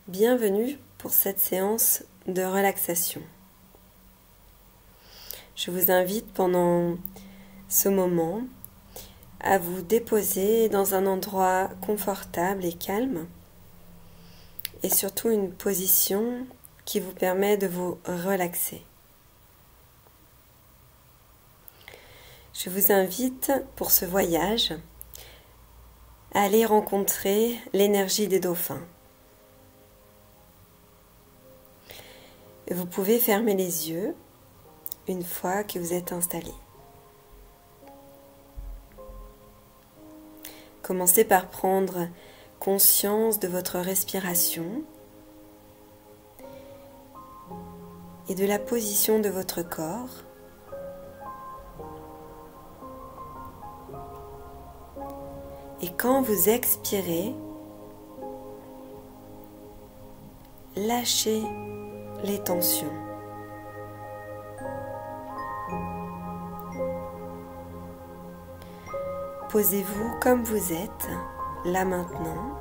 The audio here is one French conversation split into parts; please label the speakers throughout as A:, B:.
A: Bienvenue pour cette séance de relaxation. Je vous invite pendant ce moment à vous déposer dans un endroit confortable et calme et surtout une position qui vous permet de vous relaxer. Je vous invite pour ce voyage à aller rencontrer l'énergie des dauphins. Vous pouvez fermer les yeux une fois que vous êtes installé. Commencez par prendre conscience de votre respiration et de la position de votre corps. Et quand vous expirez, lâchez les tensions. Posez-vous comme vous êtes, là maintenant,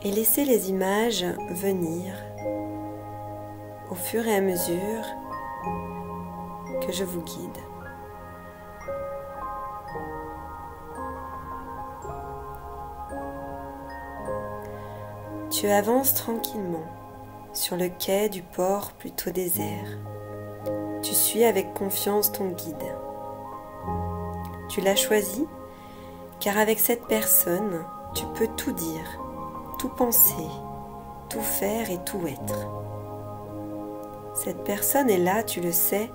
A: et laissez les images venir au fur et à mesure que je vous guide. Tu avances tranquillement sur le quai du port plutôt désert. Tu suis avec confiance ton guide. Tu l'as choisi car avec cette personne, tu peux tout dire, tout penser, tout faire et tout être. Cette personne est là, tu le sais,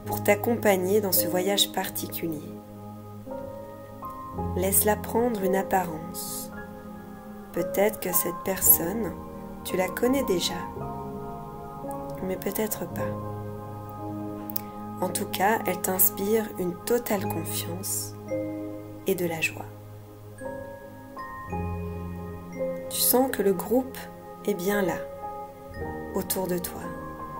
A: pour t'accompagner dans ce voyage particulier. Laisse-la prendre une apparence. Peut-être que cette personne, tu la connais déjà, mais peut-être pas. En tout cas, elle t'inspire une totale confiance et de la joie. Tu sens que le groupe est bien là, autour de toi.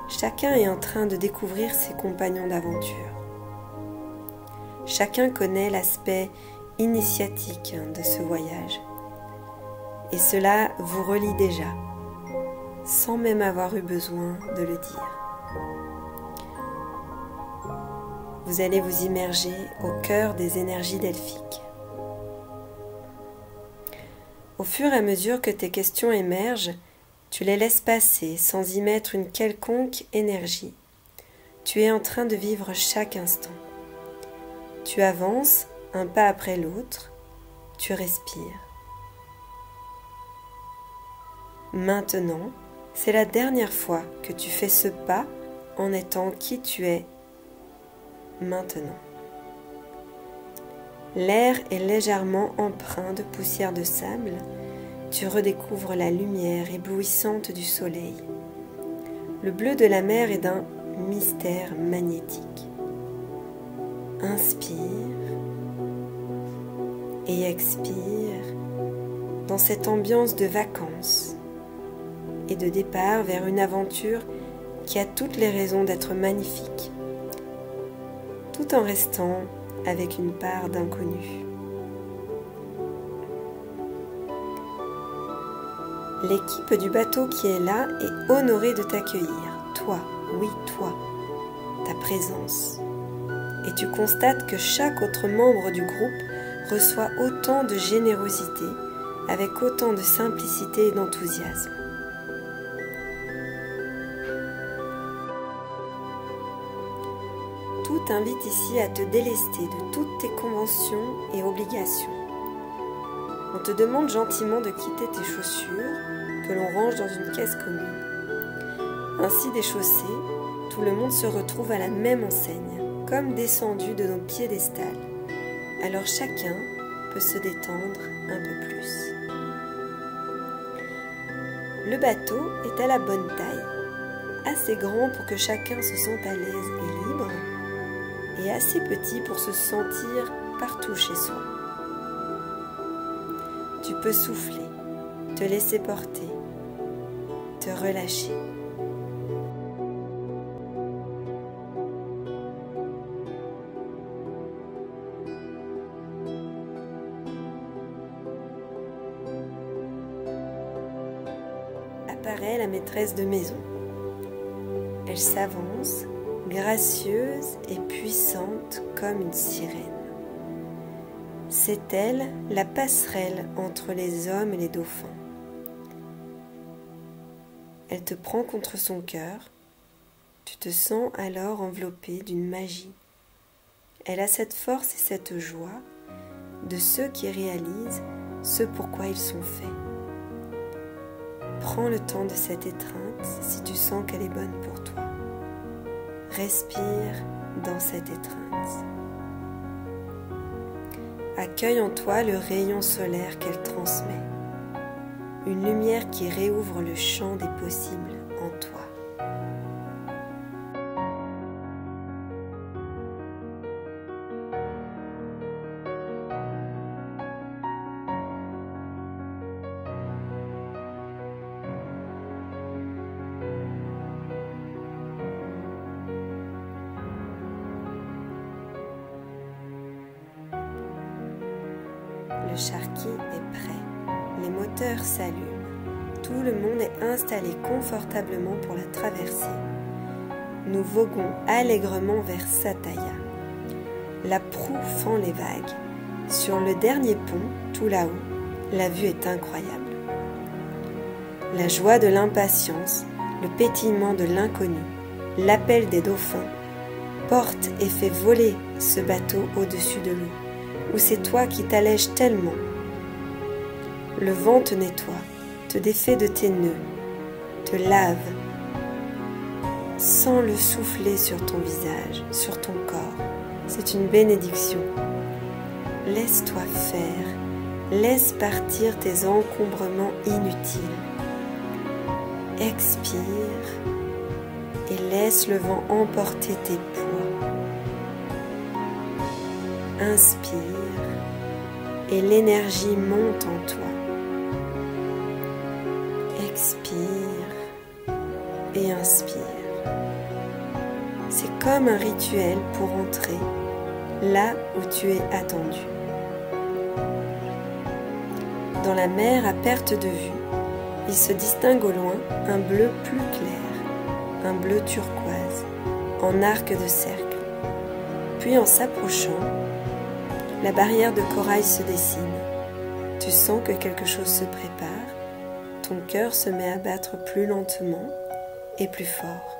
A: Chacun est en train de découvrir ses compagnons d'aventure. Chacun connaît l'aspect initiatique de ce voyage. Et cela vous relie déjà, sans même avoir eu besoin de le dire. Vous allez vous immerger au cœur des énergies delphiques. Au fur et à mesure que tes questions émergent, tu les laisses passer sans y mettre une quelconque énergie. Tu es en train de vivre chaque instant. Tu avances un pas après l'autre, tu respires. Maintenant, c'est la dernière fois que tu fais ce pas en étant qui tu es maintenant. L'air est légèrement empreint de poussière de sable. Tu redécouvres la lumière éblouissante du soleil. Le bleu de la mer est d'un mystère magnétique. Inspire et expire dans cette ambiance de vacances et de départ vers une aventure qui a toutes les raisons d'être magnifique, tout en restant avec une part d'inconnu. L'équipe du bateau qui est là est honorée de t'accueillir, toi, oui toi, ta présence. Et tu constates que chaque autre membre du groupe reçoit autant de générosité, avec autant de simplicité et d'enthousiasme. Tout t'invite ici à te délester de toutes tes conventions et obligations. On te demande gentiment de quitter tes chaussures que l'on range dans une caisse commune. Ainsi déchaussés, tout le monde se retrouve à la même enseigne, comme descendu de nos piédestals. Alors chacun peut se détendre un peu plus. Le bateau est à la bonne taille, assez grand pour que chacun se sente à l'aise et libre, et assez petit pour se sentir partout chez soi. Tu peux souffler, te laisser porter, te relâcher. apparaît la maîtresse de maison. Elle s'avance, gracieuse et puissante comme une sirène. C'est elle la passerelle entre les hommes et les dauphins. Elle te prend contre son cœur. Tu te sens alors enveloppé d'une magie. Elle a cette force et cette joie de ceux qui réalisent ce pourquoi ils sont faits. Prends le temps de cette étreinte si tu sens qu'elle est bonne pour toi. Respire dans cette étreinte. Accueille en toi le rayon solaire qu'elle transmet. Une lumière qui réouvre le champ des possibles en toi. Le charqui est prêt, les moteurs s'allument, tout le monde est installé confortablement pour la traversée. Nous voguons allègrement vers Sataya. La proue fend les vagues. Sur le dernier pont, tout là-haut, la vue est incroyable. La joie de l'impatience, le pétillement de l'inconnu, l'appel des dauphins, porte et fait voler ce bateau au-dessus de l'eau. Ou c'est toi qui t'allèges tellement. Le vent te nettoie, te défait de tes nœuds, te lave, sans le souffler sur ton visage, sur ton corps. C'est une bénédiction. Laisse-toi faire, laisse partir tes encombrements inutiles. Expire et laisse le vent emporter tes poids. Inspire et l'énergie monte en toi. Expire et inspire. C'est comme un rituel pour entrer là où tu es attendu. Dans la mer à perte de vue, il se distingue au loin un bleu plus clair, un bleu turquoise, en arc de cercle. Puis en s'approchant, la barrière de corail se dessine. Tu sens que quelque chose se prépare. Ton cœur se met à battre plus lentement et plus fort.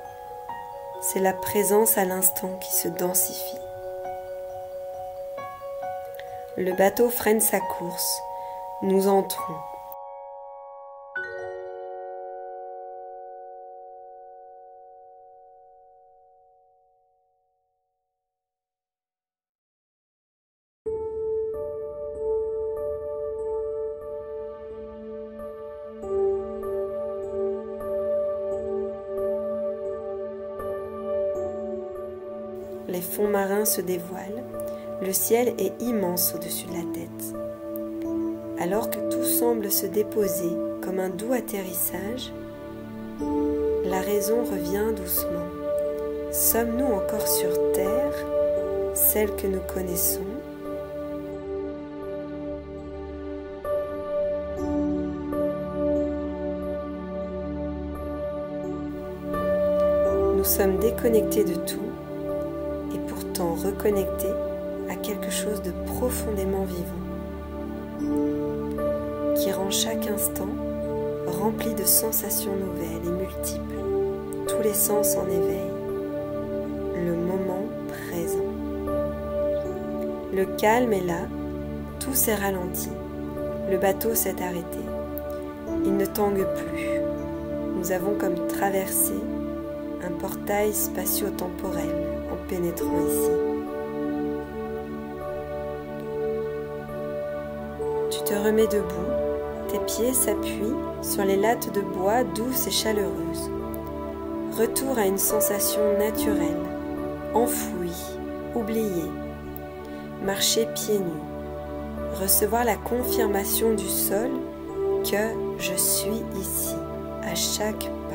A: C'est la présence à l'instant qui se densifie. Le bateau freine sa course. Nous entrons. Les fonds marins se dévoilent, le ciel est immense au-dessus de la tête. Alors que tout semble se déposer comme un doux atterrissage, la raison revient doucement. Sommes-nous encore sur Terre, celle que nous connaissons ? Nous sommes déconnectés de tout, et pourtant reconnectés à quelque chose de profondément vivant, qui rend chaque instant rempli de sensations nouvelles et multiples, tous les sens en éveil, le moment présent. Le calme est là, tout s'est ralenti, le bateau s'est arrêté, il ne tangue plus. Nous avons comme traversé un portail spatio-temporel en pénétrant ici. Tu te remets debout, tes pieds s'appuient sur les lattes de bois douces et chaleureuses. Retour à une sensation naturelle, enfouie, oubliée. Marcher pieds nus, recevoir la confirmation du sol que je suis ici, à chaque pas.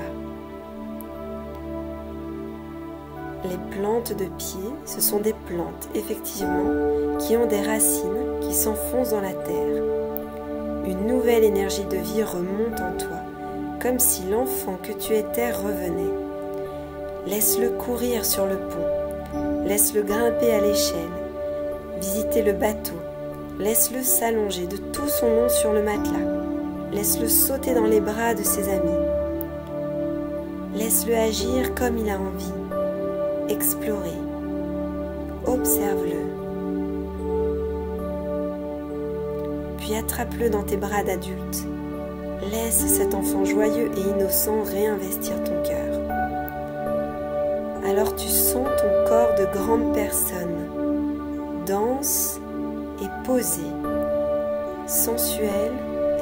A: Les plantes de pied, ce sont des plantes, effectivement, qui ont des racines qui s'enfoncent dans la terre. Une nouvelle énergie de vie remonte en toi, comme si l'enfant que tu étais revenait. Laisse-le courir sur le pont, laisse-le grimper à l'échelle, visiter le bateau, laisse-le s'allonger de tout son long sur le matelas, laisse-le sauter dans les bras de ses amis. Laisse-le agir comme il a envie, explorer, observe-le. Puis attrape-le dans tes bras d'adulte. Laisse cet enfant joyeux et innocent réinvestir ton cœur. Alors tu sens ton corps de grande personne, dense et posé, sensuel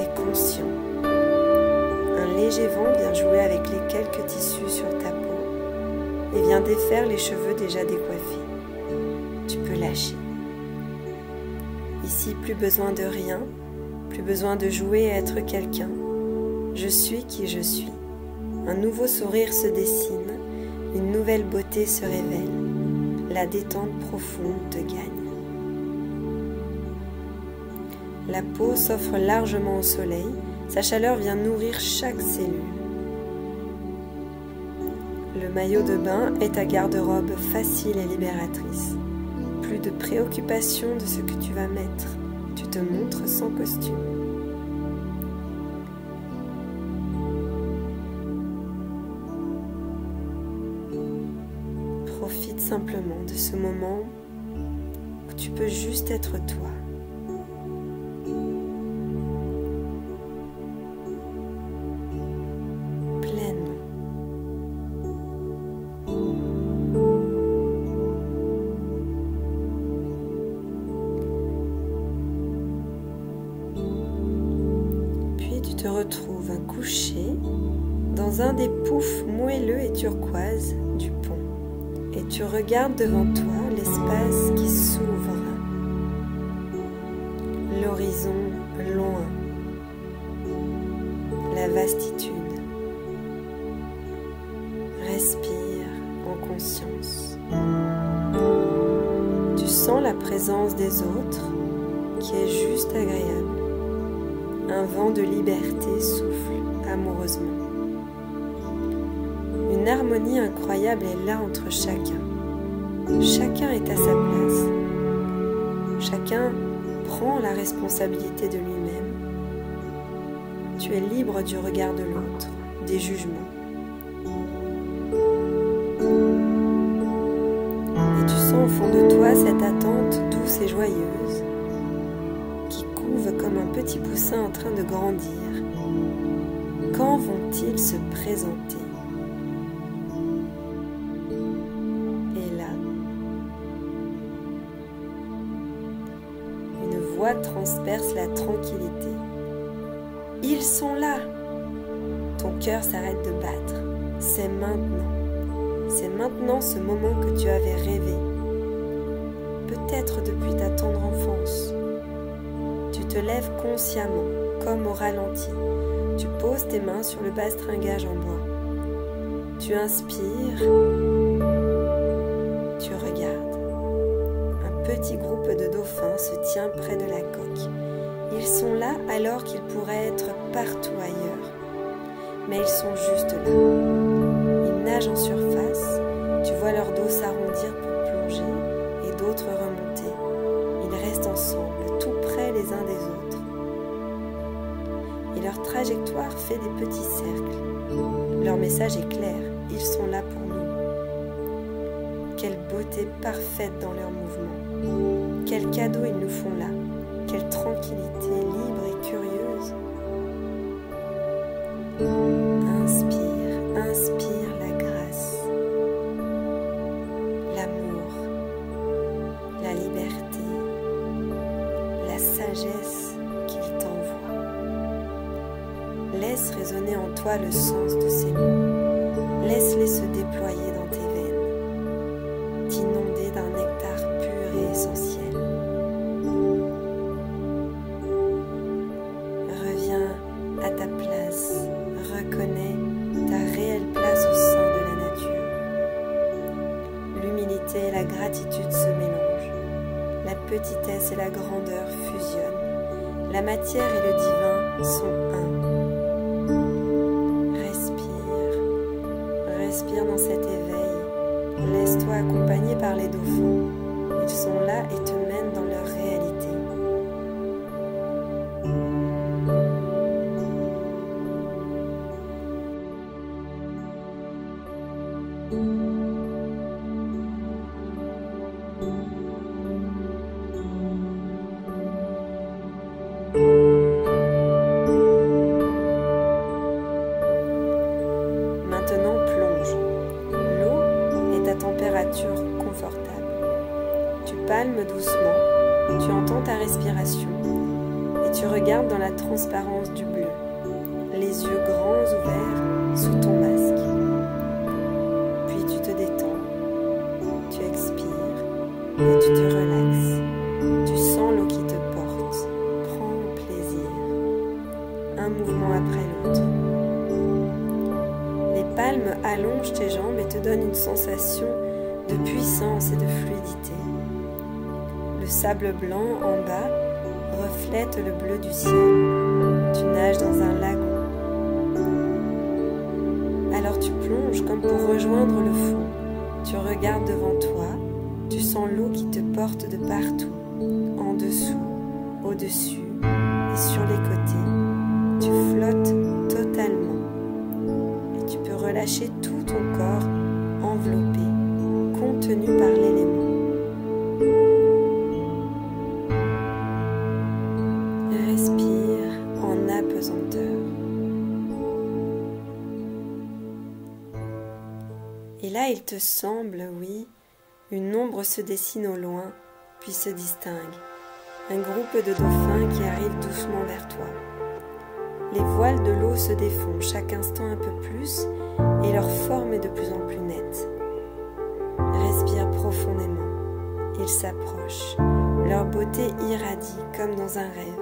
A: et conscient. Un léger vent vient jouer avec les quelques tissus sur ta peau et vient défaire les cheveux déjà décoiffés. Tu peux lâcher. Ici, plus besoin de rien, plus besoin de jouer et être quelqu'un. Je suis qui je suis. Un nouveau sourire se dessine, une nouvelle beauté se révèle. La détente profonde te gagne. La peau s'offre largement au soleil, sa chaleur vient nourrir chaque cellule. Le maillot de bain est ta garde-robe facile et libératrice. Plus de préoccupation de ce que tu vas mettre, tu te montres sans costume. Profite simplement de ce moment où tu peux juste être toi. Pleinement. Puis tu te retrouves couché dans un des poufs moelleux et turquoise du pont. Et tu regardes devant toi l'espace qui s'ouvre, l'horizon loin, la vastitude. Respire en conscience. Tu sens la présence des autres qui est juste agréable. Un vent de liberté souffle amoureusement. Une harmonie incroyable est là entre chacun. Chacun est à sa place. Chacun prend la responsabilité de lui-même. Tu es libre du regard de l'autre, des jugements. Et tu sens au fond de toi cette attente douce et joyeuse qui couve comme un petit poussin en train de grandir. Quand vont-ils se présenter ? Voix transperce la tranquillité. Ils sont là. Ton cœur s'arrête de battre. C'est maintenant. C'est maintenant ce moment que tu avais rêvé. Peut-être depuis ta tendre enfance. Tu te lèves consciemment, comme au ralenti. Tu poses tes mains sur le bastringage en bois. Tu inspires. Tu regardes. Petit groupe de dauphins se tient près de la coque. Ils sont là alors qu'ils pourraient être partout ailleurs. Mais ils sont juste là. Ils nagent en surface. Tu vois leur dos s'arrondir pour plonger et d'autres remonter. Ils restent ensemble, tout près les uns des autres. Et leur trajectoire fait des petits cercles. Leur message est clair. Ils sont là pour nous. Quelle beauté parfaite dans leur mouvement. Quel cadeau ils nous font là. Quelle tranquillité libre et curieuse. Inspire, inspire la grâce, l'amour, la liberté, la sagesse qu'il t'envoie. Laisse résonner en toi le sens de ces mots. Laisse-les se déployer dans tes veines, t'inonder d'un nectar pur et essentiel. Reviens à ta place, reconnais ta réelle place au sein de la nature. L'humilité et la gratitude se mélangent. La petitesse et la grandeur fusionnent. La matière et le divin sont un. respire dans cet éveil. Laisse-toi accompagner par les dauphins. Ils sont là et te mènent dans leur réalité. Maintenant plonge. L'eau est à température confortable. Tu palmes doucement, tu entends ta respiration et tu regardes dans la transparence du bleu, les yeux grands ouverts sous ton masque. Puis tu te détends, tu expires et tu te relaxes. Tu sens l'eau qui te porte, prends plaisir. Un mouvement après l'autre. Les palmes allongent tes jambes et te donnent une sensation de puissance et de fluidité. Le sable blanc en bas reflète le bleu du ciel. Tu nages dans un lagon. Alors tu plonges comme pour rejoindre le fond. Tu regardes devant toi, tu sens l'eau qui te porte de partout, en dessous, au-dessus et sur les côtés. Tu flottes totalement et tu peux relâcher tout ton corps enveloppé, contenu par l'élément. Respire en apesanteur. Et là, il te semble, oui, une ombre se dessine au loin, puis se distingue. Un groupe de dauphins qui arrive doucement vers toi. Les voiles de l'eau se défont chaque instant un peu plus et leur forme est de plus en plus nette. Respire profondément. Ils s'approchent. Leur beauté irradie comme dans un rêve.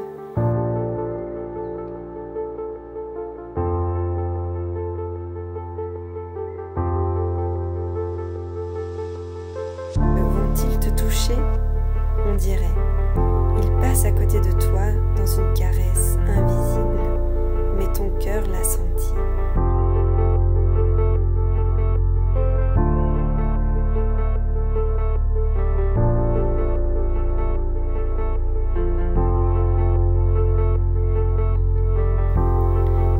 A: Vont-ils te toucher? On dirait. Ils passent à côté de toi dans une caresse invisible, mais ton cœur l'a senti.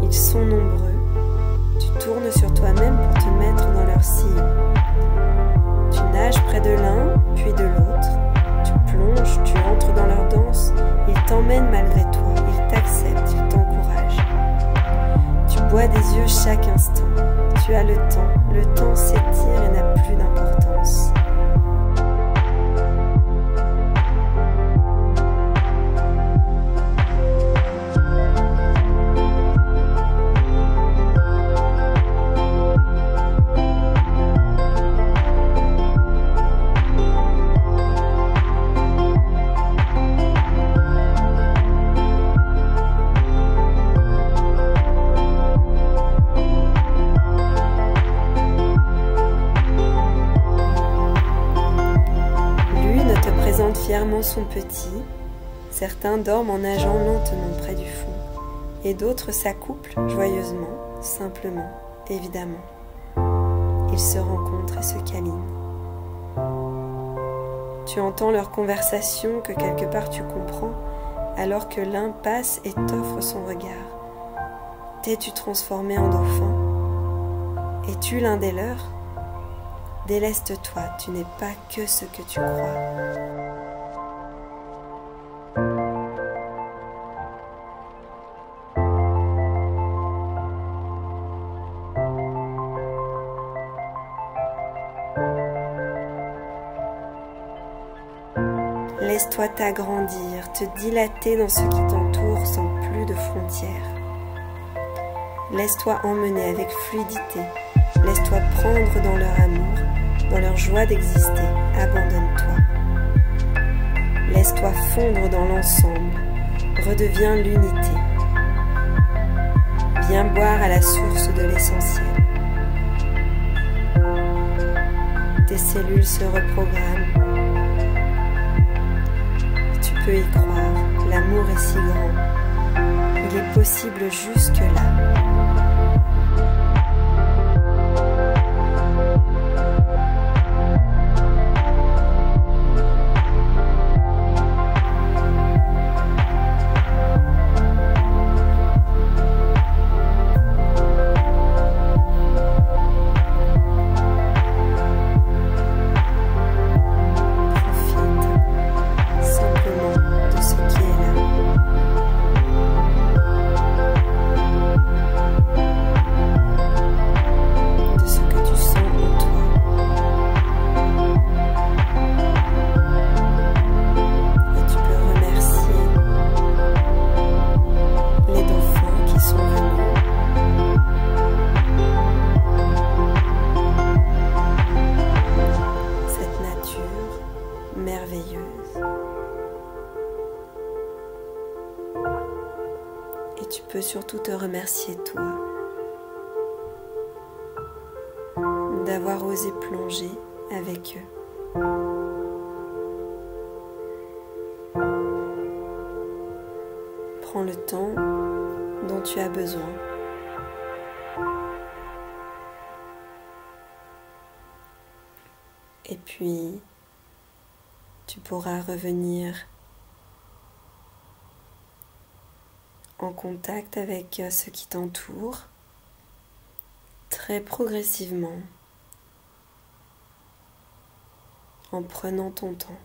A: Ils sont nombreux. Tu tournes sur toi-même pour te mettre dans leur sillon. Tu nages près de l'un, puis de l'autre. Tu plonges, tu entres dans leur danse. Ils t'emmènent malgré toi. Ils t'acceptent, ils t'encouragent. Tu bois des yeux chaque instant. Tu as le temps. Le temps s'étire et n'a plus d'importance. Fièrement son petit, certains dorment en nageant lentement près du fond, et d'autres s'accouplent joyeusement, simplement, évidemment. Ils se rencontrent et se câlinent. Tu entends leur conversation que quelque part tu comprends, alors que l'un passe et t'offre son regard. T'es-tu transformé en dauphin? Es-tu l'un des leurs? Déleste-toi, tu n'es pas que ce que tu crois. Laisse-toi t'agrandir, te dilater dans ce qui t'entoure sans plus de frontières. Laisse-toi emmener avec fluidité. Laisse-toi prendre dans leur amour, dans leur joie d'exister. Abandonne-toi. Laisse-toi fondre dans l'ensemble. Redeviens l'unité. Viens boire à la source de l'essentiel. Tes cellules se reprogramment. Tu peux y croire, l'amour est si grand. Il est possible jusque-là. tu peux surtout te remercier toi d'avoir osé plonger avec eux. Prends le temps dont tu as besoin. Et puis, tu pourras revenir en contact avec ce qui t'entoure très progressivement en prenant ton temps.